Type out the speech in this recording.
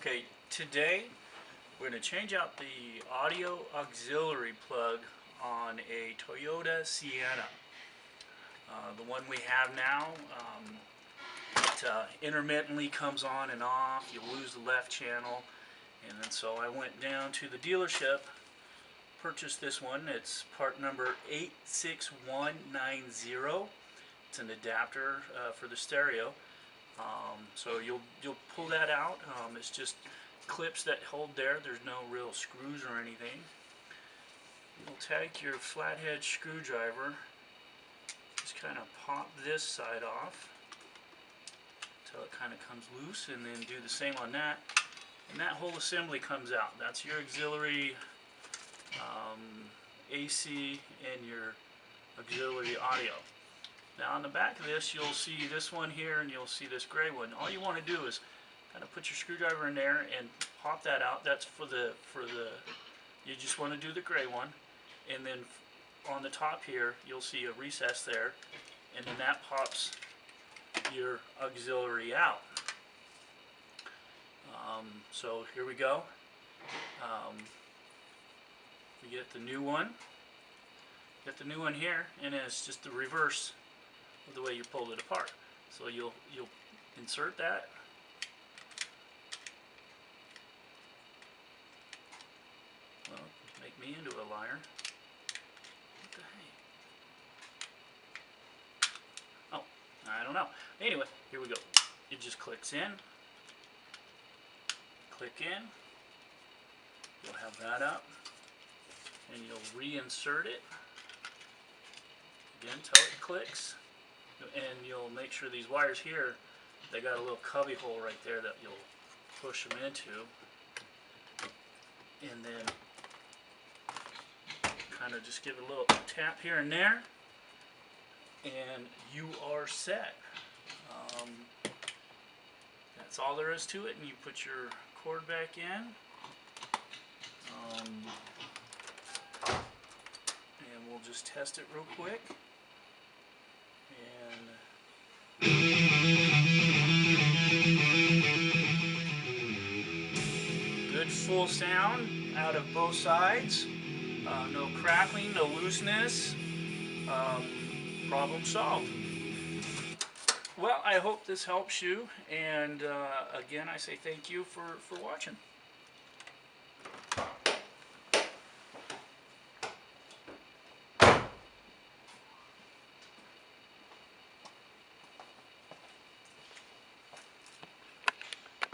Okay, today we're going to change out the audio auxiliary plug on a Toyota Sienna. The one we have now, it intermittently comes on and off. You lose the left channel. And then so I went down to the dealership, purchased this one. It's part number 86190. It's an adapter for the stereo. So you'll pull that out. It's just clips that hold there. There's no real screws or anything. You'll take your flathead screwdriver, just kind of pop this side off until it kind of comes loose, and then do the same on that, and that whole assembly comes out. That's your auxiliary AC and your auxiliary audio. Now on the back of this, you'll see this one here and you'll see this gray one. All you want to do is kind of put your screwdriver in there and pop that out. That's for the you just want to do the gray one, and then on the top here you'll see a recess there, and then that pops your auxiliary out. So here we go. We get the new one. Get the new one here, and it's just the reverse of the way you pulled it apart. So you'll insert that. Well, make me into a liar. What the heck? Oh, I don't know. Anyway, here we go. It just clicks in. Click in. You'll have that up, and you'll reinsert it again until it clicks. And you'll make sure these wires here, they got a little cubby hole right there that you'll push them into, and then kind of just give it a little tap here and there, and you are set. That's all there is to it, and you put your cord back in, and we'll just test it real quick. Good full sound out of both sides. No crackling, no looseness. Problem solved. Well, I hope this helps you, and again I say thank you for watching.